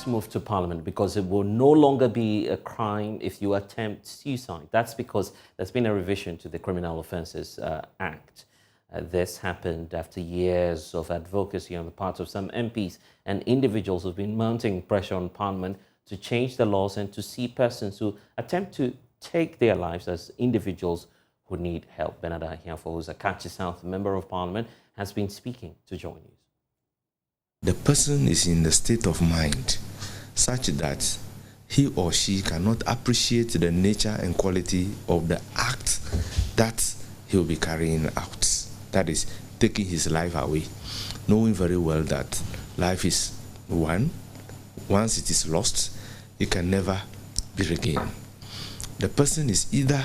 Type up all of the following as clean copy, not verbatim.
has moved to Parliament because it will no longer be a crime if you attempt suicide. That's because there's been a revision to the Criminal Offences Act. This happened after years of advocacy on the part of some MPs and individuals who've been mounting pressure on Parliament to change the laws and to see persons who attempt to take their lives as individuals who need help. Bernard Ahiafo, who's a Kachi South Member of Parliament, has been speaking to Joy News. The person is in the state of mind such that he or she cannot appreciate the nature and quality of the act that he will be carrying out. That is, taking his life away, knowing very well that life is one. Once it is lost, it can never be regained. The person is either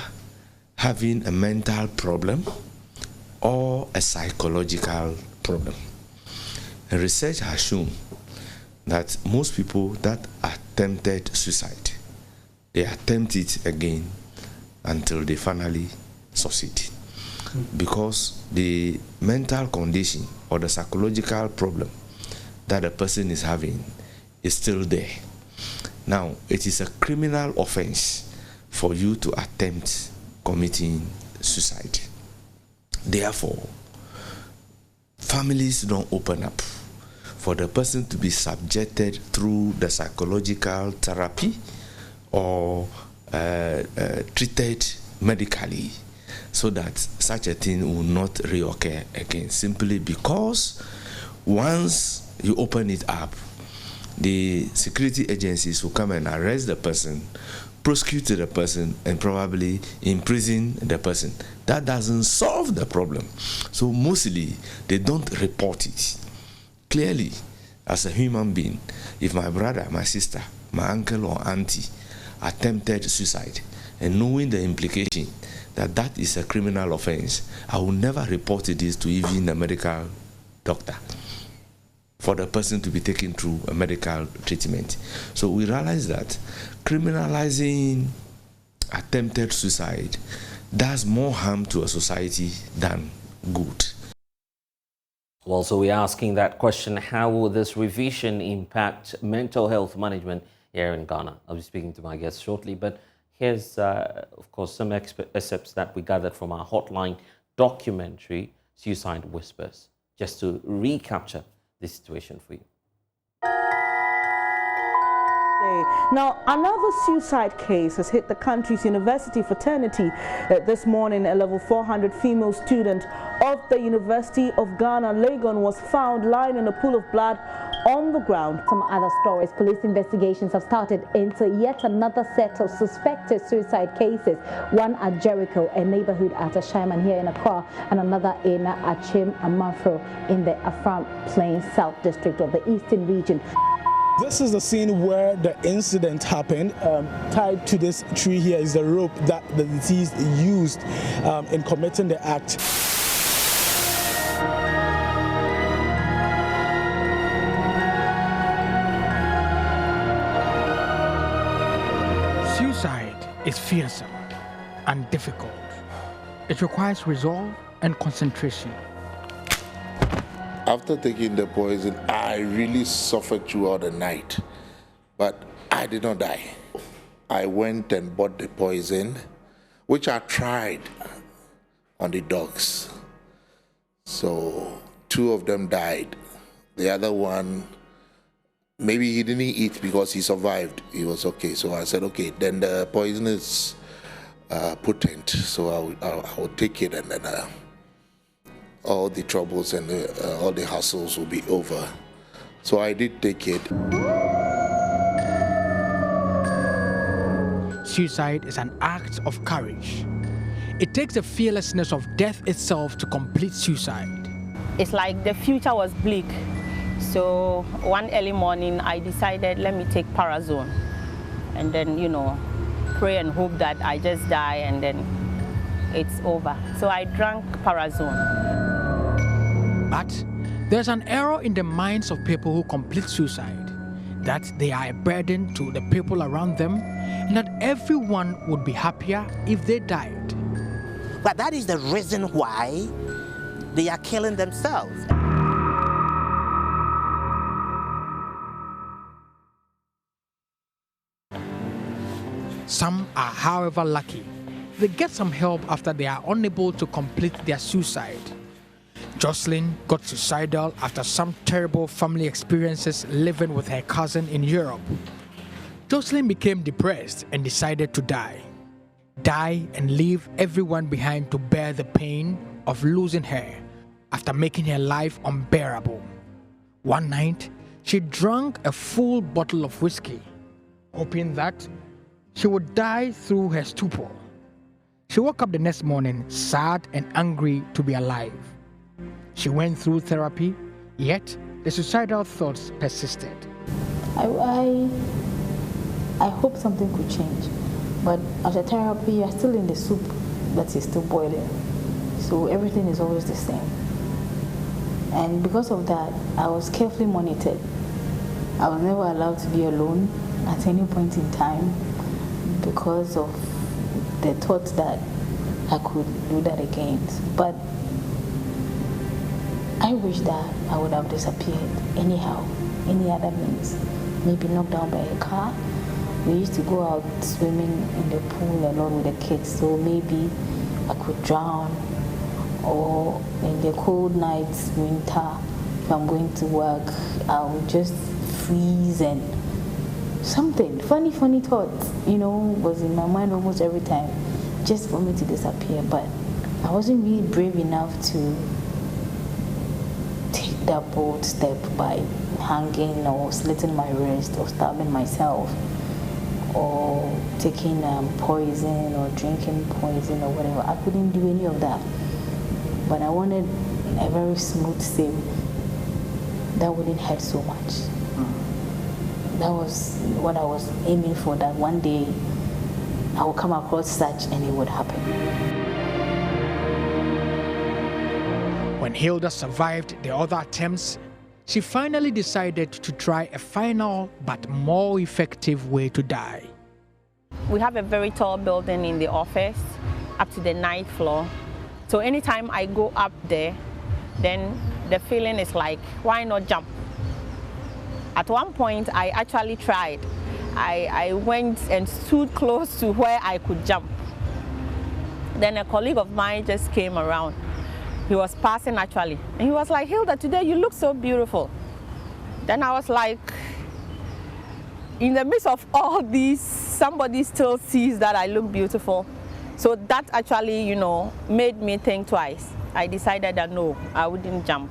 having a mental problem or a psychological problem. And research has shown that most people that attempted suicide, they attempt it again until they finally succeed. Because the mental condition or the psychological problem that a person is having is still there. Now, it is a criminal offense for you to attempt committing suicide. Therefore, families don't open up for the person to be subjected through the psychological therapy or treated medically so that such a thing will not reoccur again, simply because once you open it up, the security agencies will come and arrest the person, prosecute the person, and probably imprison the person. That doesn't solve the problem. So mostly they don't report it. Clearly, as a human being, if my brother, my sister, my uncle or auntie attempted suicide, and knowing the implication that that is a criminal offense, I will never report this to even a medical doctor for the person to be taken through a medical treatment. So we realize that criminalizing attempted suicide does more harm to a society than good. Well, so we're asking that question, how will this revision impact mental health management here in Ghana? I'll be speaking to my guests shortly, but here's, of course, some excerpts that we gathered from our Hotline documentary, Suicide Whispers, just to recapture this situation for you. Now, another suicide case has hit the country's university fraternity. This morning, a level 400 female student of the University of Ghana, Legon, was found lying in a pool of blood on the ground. Some other stories, police investigations have started into yet another set of suspected suicide cases. One at Jericho, a neighborhood at Ashaiman here in Accra, and another in Achim Amafro in the Afram Plains South District of the Eastern Region. This is the scene where the incident happened. Tied to this tree here is the rope that the deceased used in committing the act. Suicide is fearsome and difficult. It requires resolve and concentration. After taking the poison, I really suffered throughout the night, but I did not die. I went and bought the poison, which I tried on the dogs. So 2 of them died. The other one, maybe he didn't eat because he survived. He was okay. So I said, okay, then the poison is potent, so I will take it, and then all the troubles and all the hassles will be over. So I did take it. Suicide is an act of courage. It takes the fearlessness of death itself to complete suicide. It's like the future was bleak. So one early morning, I decided, let me take Parazone. And then, pray and hope that I just die and then it's over. So I drank Parazone. But there's an error in the minds of people who complete suicide, that they are a burden to the people around them, and that everyone would be happier if they died. But that is the reason why they are killing themselves. Some are, however, lucky. They get some help after they are unable to complete their suicide. Jocelyn got suicidal after some terrible family experiences living with her cousin in Europe. Jocelyn became depressed and decided to die. Die and leave everyone behind to bear the pain of losing her after making her life unbearable. One night, she drank a full bottle of whiskey, hoping that she would die through her stupor. She woke up the next morning sad and angry to be alive. She went through therapy, yet the suicidal thoughts persisted. I hope something could change, but after therapy, you're still in the soup that is still boiling. So everything is always the same. And because of that, I was carefully monitored. I was never allowed to be alone at any point in time because of the thought that I could do that again. But I wish that I would have disappeared anyhow, any other means. Maybe knocked down by a car. We used to go out swimming in the pool along with the kids, so maybe I could drown. Or in the cold nights, winter, if I'm going to work, I would just freeze and something, funny thoughts, was in my mind almost every time, just for me to disappear. But I wasn't really brave enough to take that bold step by hanging or slitting my wrist or stabbing myself or taking poison or drinking poison or whatever. I couldn't do any of that. But I wanted a very smooth save that wouldn't hurt so much. That was what I was aiming for, that one day I would come across such and it would happen. When Hilda survived the other attempts, she finally decided to try a final but more effective way to die. We have a very tall building in the office, up to the 9th floor. So anytime I go up there, then the feeling is like, why not jump? At one point, I actually tried. I went and stood close to where I could jump. Then a colleague of mine just came around. He was passing actually, and he was like, Hilda, today you look so beautiful. Then I was like, in the midst of all these, somebody still sees that I look beautiful. So that actually, made me think twice. I decided that no, I wouldn't jump.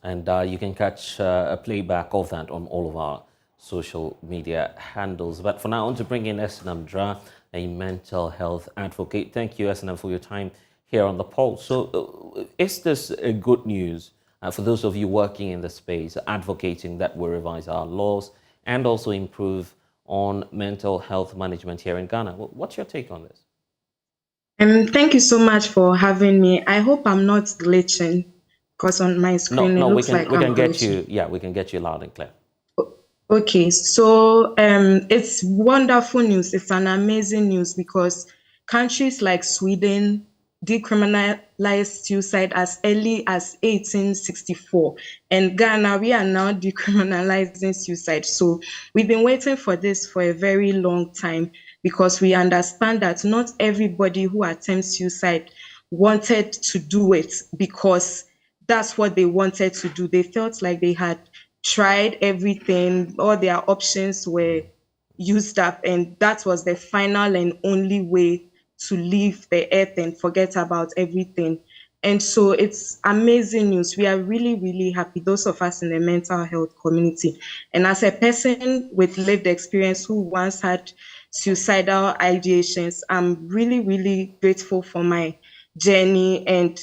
And you can catch a playback of that on all of our social media handles. But for now, I want to bring in Esenam Dra, a mental health advocate. Thank you, Esenam, for your time here on The Pulse. So is this good news for those of you working in the space, advocating that we revise our laws and also improve on mental health management here in Ghana? What's your take on this? Thank you so much for having me. I hope I'm not glitching, because on my screen it looks like I'm glitching. We can get you loud and clear. Okay, so it's wonderful news. It's an amazing news because countries like Sweden decriminalized suicide as early as 1864, and Ghana, we are now decriminalizing suicide. So we've been waiting for this for a very long time because we understand that not everybody who attempts suicide wanted to do it because that's what they wanted to do. They felt like they had tried everything, all their options were used up, and that was the final and only way to leave the earth and forget about everything. And so it's amazing news. We are really, really happy, those of us in the mental health community. And as a person with lived experience who once had suicidal ideations, I'm really, really grateful for my journey. And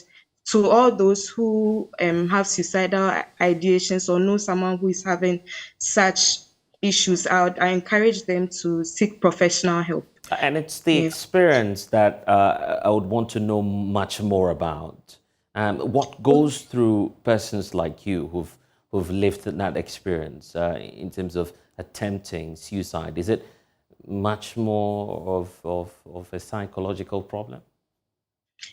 to all those who have suicidal ideations or know someone who is having such issues, I encourage them to seek professional help. And it's the experience that I would want to know much more about. What goes through persons like you who've lived that experience in terms of attempting suicide? Is it much more of a psychological problem?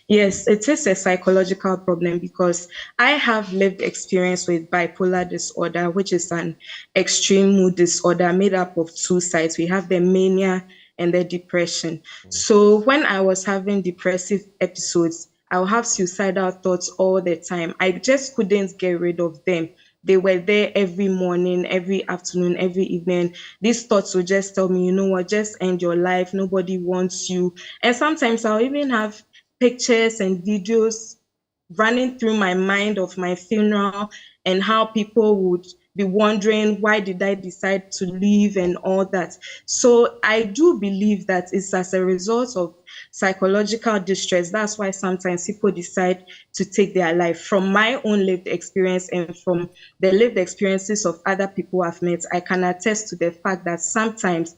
Yes, it is a psychological problem because I have lived experience with bipolar disorder, which is an extreme mood disorder made up of two sides. We have the mania and the depression. So when I was having depressive episodes, I would have suicidal thoughts all the time. I just couldn't get rid of them. They were there every morning, every afternoon, every evening. These thoughts would just tell me, you know what, just end your life. Nobody wants you. And sometimes I'll even have pictures and videos running through my mind of my funeral and how people would be wondering why did I decide to leave and all that. So I do believe that it's as a result of psychological distress. That's why sometimes people decide to take their life. From my own lived experience and from the lived experiences of other people I've met, I can attest to the fact that sometimes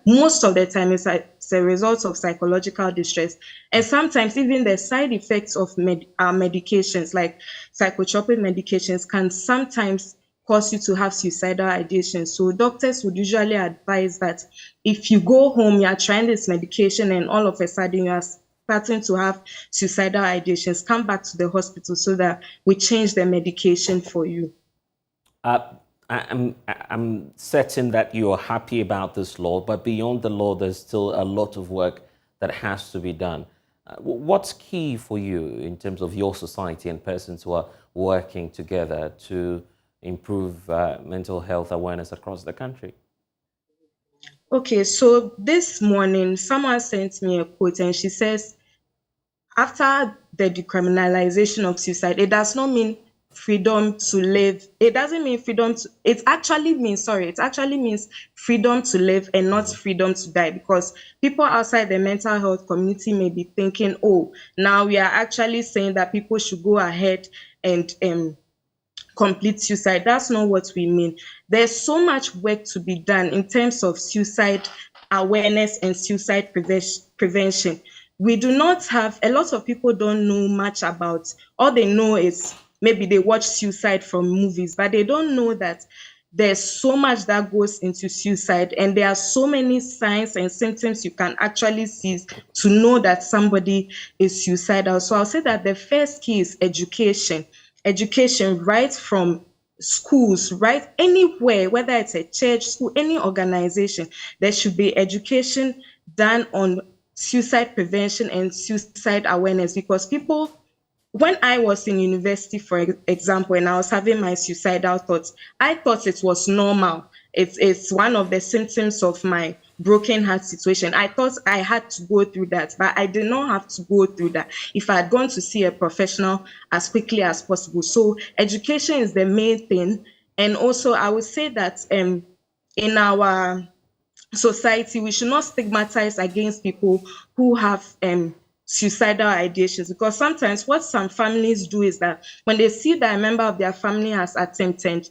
most of the time it's a result of psychological distress. And sometimes even the side effects of our medications, like psychotropic medications, can sometimes cause you to have suicidal ideation. So doctors would usually advise that if you go home, you're trying this medication and all of a sudden you are starting to have suicidal ideations, come back to the hospital so that we change the medication for you. I'm certain that you're happy about this law, but beyond the law, there's still a lot of work that has to be done. What's key for you in terms of your society and persons who are working together to improve mental health awareness across the country? Okay, so this morning, someone sent me a quote and she says, after the decriminalization of suicide, it does not mean freedom to live. It doesn't mean freedom to, it actually means freedom to live and not freedom to die, because people outside the mental health community may be thinking, oh, now we are actually saying that people should go ahead and complete suicide. That's not what we mean. There's so much work to be done in terms of suicide awareness and suicide prevention. We do not have, a lot of people don't know much about, all they know is maybe they watch suicide from movies, but they don't know that there's so much that goes into suicide, and there are so many signs and symptoms you can actually see to know that somebody is suicidal. So I'll say that the first key is education. Education right from schools, right anywhere, whether it's a church, school, any organization, there should be education done on suicide prevention and suicide awareness, because people, when I was in university, for example, and I was having my suicidal thoughts, I thought it was normal. It's one of the symptoms of my broken heart situation. I thought I had to go through that, but I did not have to go through that if I had gone to see a professional as quickly as possible. So education is the main thing. And also I would say that in our society, we should not stigmatize against people who have suicidal ideations, because sometimes what some families do is that when they see that a member of their family has attempted,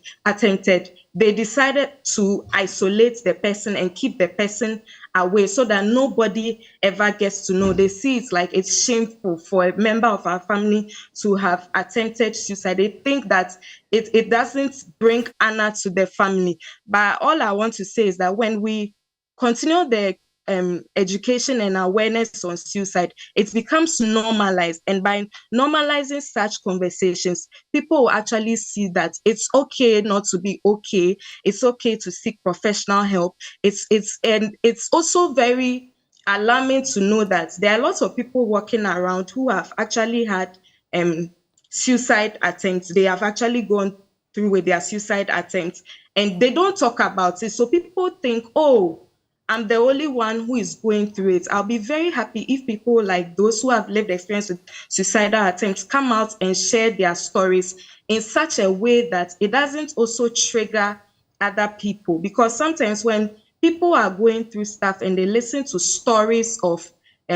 they decided to isolate the person and keep the person away so that nobody ever gets to know. They see it's like it's shameful for a member of our family to have attempted suicide. They think that it doesn't bring honor to the family. But all I want to say is that when we continue the education and awareness on suicide, it becomes normalized. And by normalizing such conversations, people will actually see that it's okay not to be okay. It's okay to seek professional help. It's also very alarming to know that there are lots of people walking around who have actually had suicide attempts. They have actually gone through with their suicide attempts and they don't talk about it. So people think, oh, I'm the only one who is going through it. I'll be very happy if people like those who have lived experience with suicidal attempts come out and share their stories in such a way that it doesn't also trigger other people. Because sometimes when people are going through stuff and they listen to stories of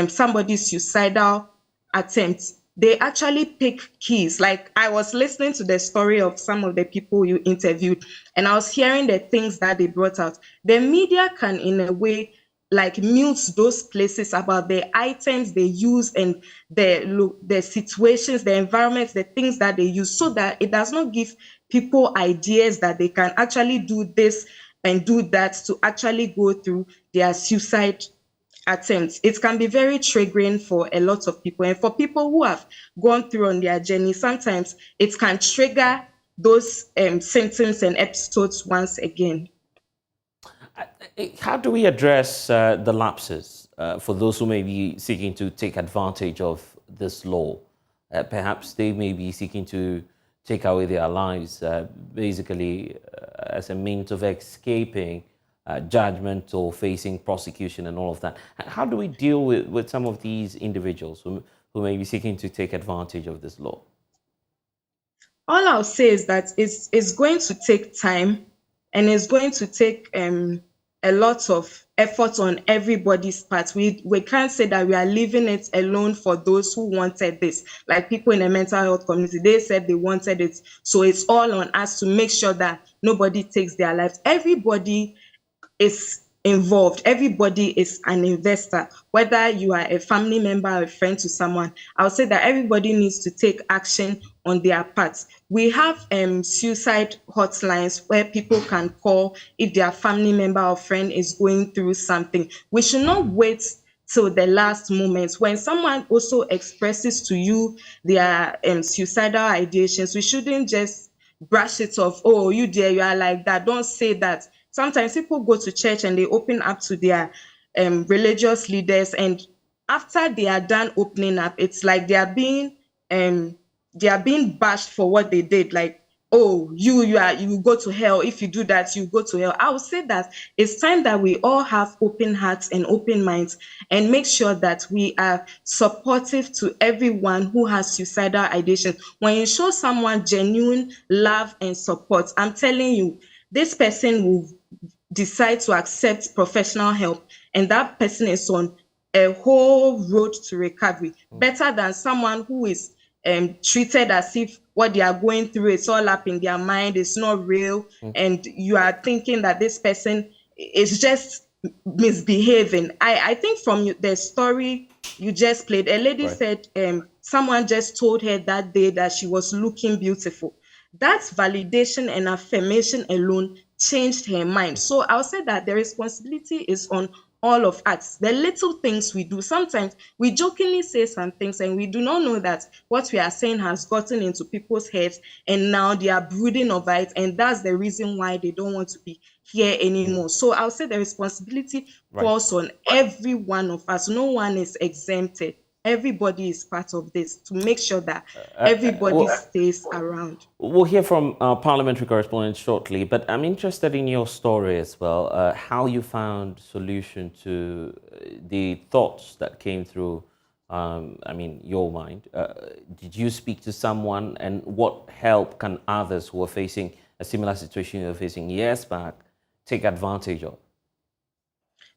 somebody's suicidal attempts, they actually pick keys. Like I was listening to the story of some of the people you interviewed, and I was hearing the things that they brought out. The media can, in a way, like mute those places about the items they use and the situations, the environments, the things that they use, so that it does not give people ideas that they can actually do this and do that to actually go through their suicide attempts, it can be very triggering for a lot of people. And for people who have gone through on their journey, sometimes it can trigger those symptoms and episodes once again. How do we address the lapses for those who may be seeking to take advantage of this law? Perhaps they may be seeking to take away their lives, basically as a means of escaping judgment or facing prosecution and all of that. How do we deal with some of these individuals who may be seeking to take advantage of this law? All I'll say is that it's going to take time, and it's going to take a lot of effort on everybody's part. We can't say that we are leaving it alone for those who wanted this. Like people in the mental health community, they said they wanted it. So it's all on us to make sure that nobody takes their lives. Everybody is involved. Everybody is an investor, whether you are a family member or a friend to someone. I would say that everybody needs to take action on their part. We have suicide hotlines where people can call if their family member or friend is going through something. We should not wait till the last moment. When someone also expresses to you their suicidal ideations, we shouldn't just brush it off. Oh, you dear, you are like that. Don't say that. Sometimes people go to church and they open up to their religious leaders, and after they are done opening up, it's like they are being bashed for what they did. Like, oh, you go to hell if you do that. You go to hell. I would say that it's time that we all have open hearts and open minds, and make sure that we are supportive to everyone who has suicidal ideation. When you show someone genuine love and support, I'm telling you, this person will decide to accept professional help, and that person is on a whole road to recovery. Better than someone who is treated as if what they are going through is all up in their mind, it's not real, and you are thinking that this person is just misbehaving. I think from the story you just played, a lady said someone just told her that day that she was looking beautiful. That validation and affirmation alone changed her mind. So I'll say that the responsibility is on all of us. The little things we do, sometimes we jokingly say some things and we do not know that what we are saying has gotten into people's heads, and now they are brooding over it, and that's the reason why they don't want to be here anymore. So I'll say the responsibility falls on every one of us. No one is exempted. Everybody is part of this to make sure that everybody stays around. We'll hear from our parliamentary correspondent shortly, but I'm interested in your story as well, how you found solution to the thoughts that came through, your mind. Did you speak to someone, and what help can others who are facing a similar situation you were facing years back take advantage of?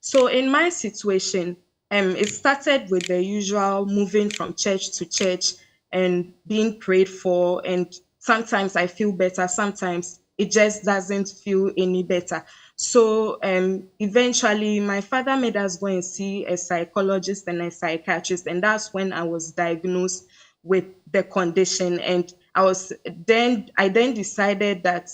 So in my situation, it started with the usual moving from church to church and being prayed for. And sometimes I feel better, sometimes it just doesn't feel any better. So eventually my father made us go and see a psychologist and a psychiatrist. And that's when I was diagnosed with the condition. And I then decided that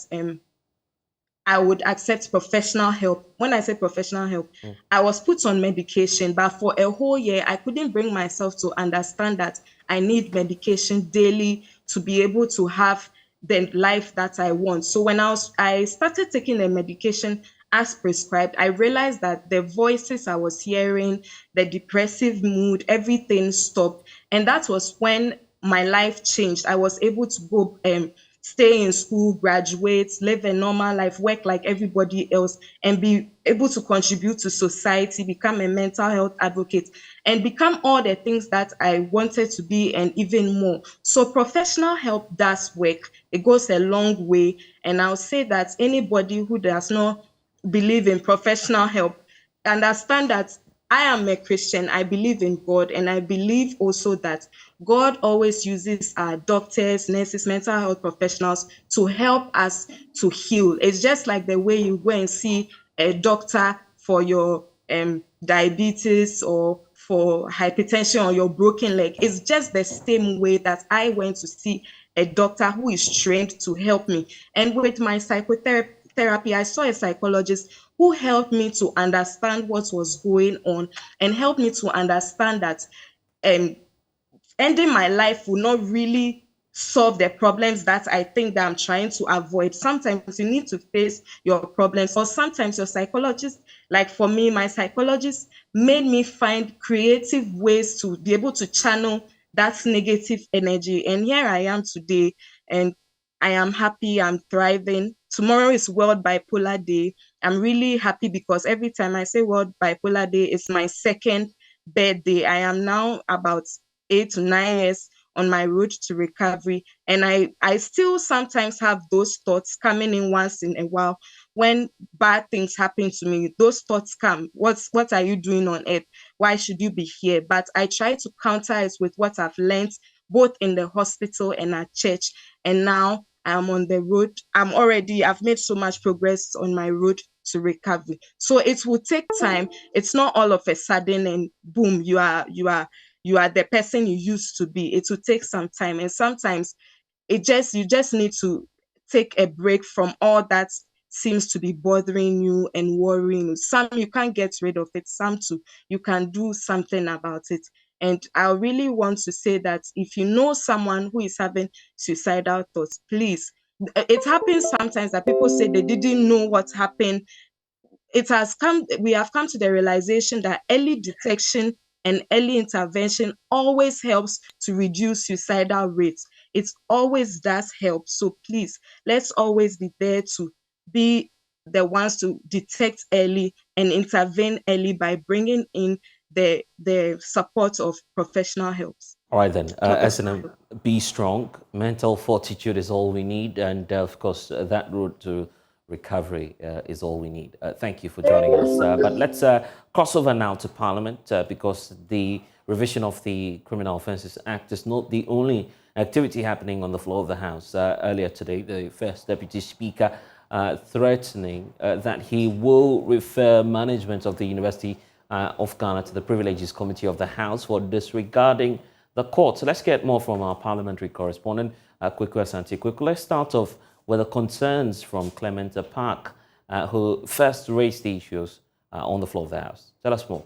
I would accept professional help. When I say professional help, I was put on medication, but for a whole year, I couldn't bring myself to understand that I need medication daily to be able to have the life that I want. So when I started taking the medication as prescribed, I realized that the voices I was hearing, the depressive mood, everything stopped. And that was when my life changed. I was able to go stay in school, graduate, live a normal life, work like everybody else, and be able to contribute to society, become a mental health advocate, and become all the things that I wanted to be and even more. So professional help does work. It goes a long way. And I'll say that anybody who does not believe in professional help, understand that I am a Christian. I believe in God, and I believe also that God always uses our doctors, nurses, mental health professionals to help us to heal. It's just like the way you go and see a doctor for your diabetes or for hypertension or your broken leg. It's just the same way that I went to see a doctor who is trained to help me. And with my psychotherapy, therapy, I saw a psychologist who helped me to understand what was going on and helped me to understand that ending my life will not really solve the problems that I think that I'm trying to avoid. Sometimes you need to face your problems, or sometimes your psychologist, like for me, my psychologist made me find creative ways to be able to channel that negative energy. And here I am today, and I am happy, I'm thriving. Tomorrow is World Bipolar Day. I'm really happy because every time I say World Bipolar Day, it's my second birthday. I am now about 8 to 9 years on my road to recovery, and I still sometimes have those thoughts coming in once in a while. When bad things happen to me, those thoughts come. What are you doing on earth? Why should you be here? But I try to counter it with what I've learned both in the hospital and at church, and now I'm on the road. I've made so much progress on my road to recovery. So it will take time. It's not all of a sudden and boom, you are the person you used to be. It will take some time, and sometimes you just need to take a break from all that seems to be bothering you and worrying you. Some you can't get rid of it, some too you can do something about it. And I really want to say that if you know someone who is having suicidal thoughts, please, it happens sometimes that people say they didn't know what happened. We have come to the realization that early detection and early intervention always helps to reduce suicidal rates. It always does help. So please, let's always be there to be the ones to detect early and intervene early by bringing in the support of professional help. All right then, SNM, be strong. Mental fortitude is all we need, and of course, that road to recovery is all we need. Thank you for joining us. But let's cross over now to Parliament, because the revision of the Criminal Offences Act is not the only activity happening on the floor of the House. Earlier today, the First Deputy Speaker threatening that he will refer management of the University of Ghana to the Privileges Committee of the House for disregarding the court. So let's get more from our parliamentary correspondent, Kweku Asante. Kweku, let's start off with the concerns from Clement Park, who first raised the issues on the floor of the House. Tell us more.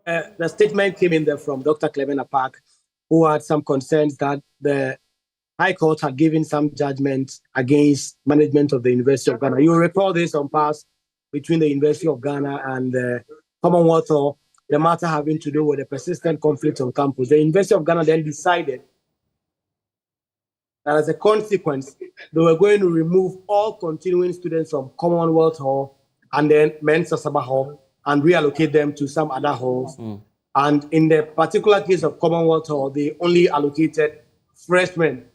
The statement came in there from Dr. Clement Park, who had some concerns that the High Court had given some judgment against management of the University of Ghana. You will recall this on past between the University of Ghana and the Commonwealth, or the matter having to do with the persistent conflict on campus. The University of Ghana then decided that as a consequence, they were going to remove all continuing students from Commonwealth Hall and then Mensa Sabah Hall and reallocate them to some other halls. And in the particular case of Commonwealth Hall, they only allocated freshmen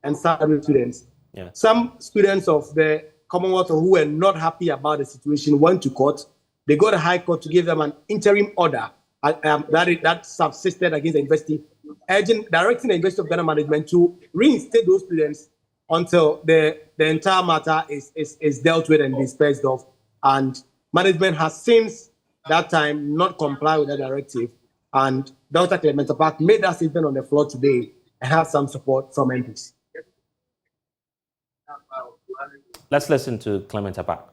and salary students. Yeah. Some students of the Commonwealth who were not happy about the situation went to court. They got a High Court to give them an interim order that subsisted against the university, directing the University of Ghana management to reinstate those students until the entire matter is dealt with and disposed of. And management has since that time not complied with that directive. And Dr. Clement Park made that statement on the floor today and has some support from MPs. Let's listen to Clement Park.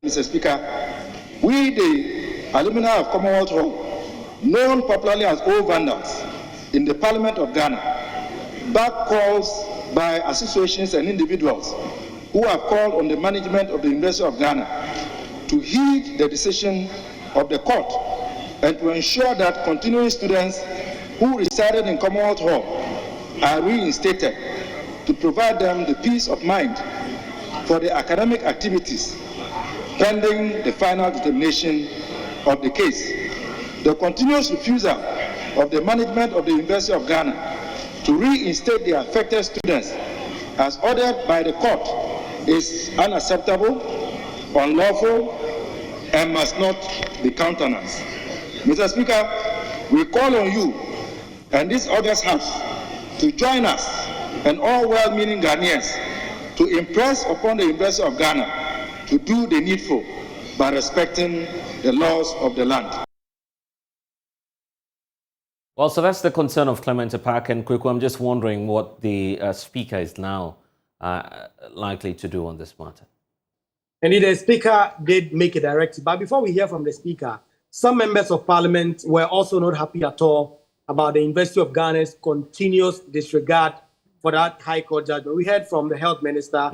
Mr. Speaker, we, the alumni of Commonwealth Hall, known popularly as Old Vandals, in the Parliament of Ghana, back calls by associations and individuals who have called on the management of the University of Ghana to heed the decision of the court and to ensure that continuing students who resided in Commonwealth Hall are reinstated to provide them the peace of mind for the academic activities pending the final determination of the case. The continuous refusal of the management of the University of Ghana to reinstate the affected students as ordered by the court is unacceptable, unlawful, and must not be countenanced. Mr. Speaker, we call on you and this August House to join us and all well-meaning Ghanaians to impress upon the University of Ghana to do the needful by respecting the laws of the land. Well, so that's the concern of Clement Park and Kweku. I'm just wondering what the Speaker is now likely to do on this matter. Indeed, the Speaker did make a directive. But before we hear from the Speaker, some members of Parliament were also not happy at all about the University of Ghana's continuous disregard for that High Court judgment. We heard from the Health Minister,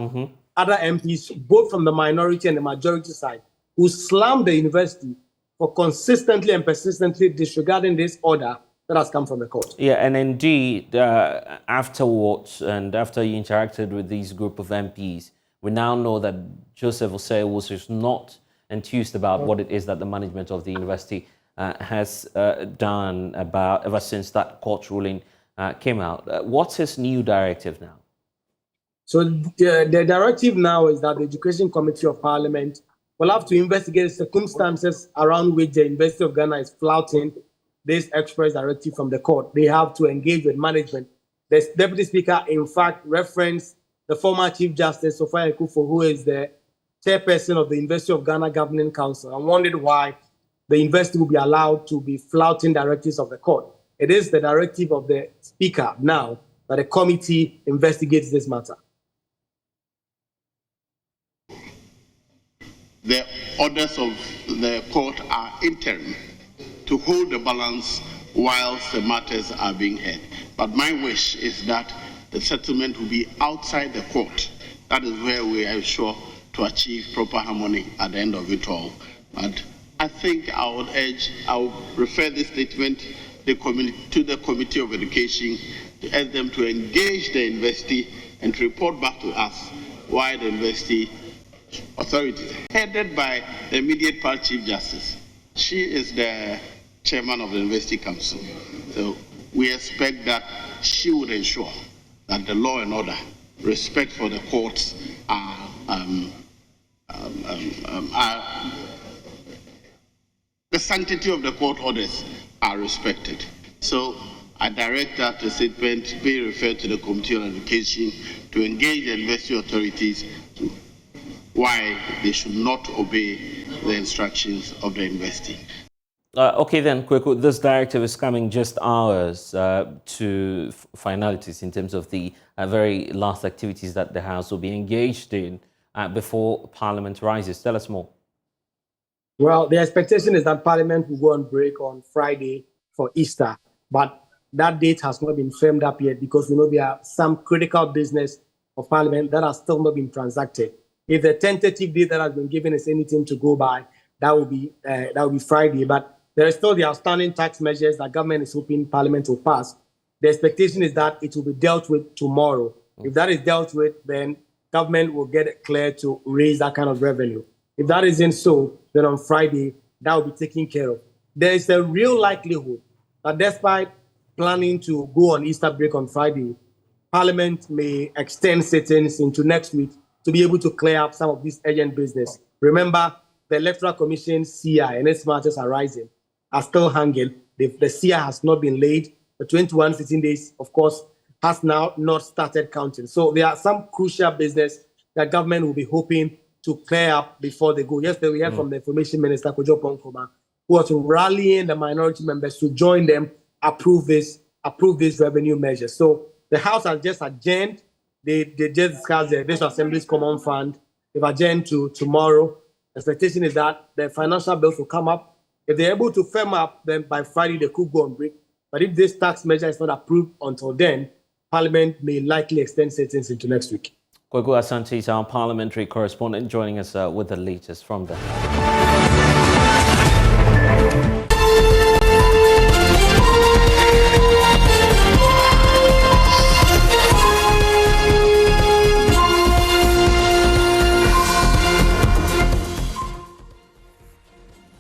other MPs, both from the minority and the majority side, who slammed the university for consistently and persistently disregarding this order that has come from the court. Yeah, and indeed, afterwards, and after you interacted with these group of MPs, we now know that Joseph Osei is not enthused about what it is that the management of the university has done about ever since that court ruling came out. What's his new directive now? So the directive now is that the Education Committee of Parliament will have to investigate the circumstances around which the University of Ghana is flouting this express directive from the court. They have to engage with management. The Deputy Speaker, in fact, referenced the former Chief Justice, Sophia Ekufo, who is the chairperson of the University of Ghana Governing Council, and wondered why the university will be allowed to be flouting directives of the court. It is the directive of the Speaker now that the committee investigates this matter. The orders of the court are interim to hold the balance whilst the matters are being heard. But my wish is that the settlement will be outside the court. That is where we are sure to achieve proper harmony at the end of it all. But I think I would refer this statement to the Committee of Education to ask them to engage the university and to report back to us why the university authorities, headed by the immediate past Chief Justice. She is the chairman of the University Council. So we expect that she would ensure that the law and order, respect for the courts the sanctity of the court orders are respected. So I direct that the statement be referred to the Committee on Education to engage the university authorities to why they should not obey the instructions of the university. Okay then, Kweku, this directive is coming just hours to finalities in terms of the very last activities that the House will be engaged in before Parliament rises. Tell us more. Well, the expectation is that Parliament will go on break on Friday for Easter, but that date has not been firmed up yet because we know there are some critical business of Parliament that has still not been transacted. If the tentative date that has been given is anything to go by, that will be Friday. But there is still the outstanding tax measures that government is hoping Parliament will pass. The expectation is that it will be dealt with tomorrow. If that is dealt with, then government will get it clear to raise that kind of revenue. If that isn't so, then on Friday, that will be taken care of. There is a real likelihood that despite planning to go on Easter break on Friday, Parliament may extend sittings into next week to be able to clear up some of this urgent business. Remember, the Electoral Commission CI and its matters arising are still hanging. The CI has not been laid. The 21 sitting days, of course, has now not started counting. So there are some crucial business that government will be hoping to clear up before they go. Yesterday, we heard from the Information Minister, Kojo Ponkoma, who was rallying the minority members to join them, approve this revenue measure. So the House has just adjourned. They just discussed the National Assembly's Common Fund. They've adjourned to tomorrow. The expectation is that the financial bills will come up. If they're able to firm up, then by Friday they could go on break. But if this tax measure is not approved until then, Parliament may likely extend sittings into next week. Kweku Asante is our parliamentary correspondent joining us with the latest from there.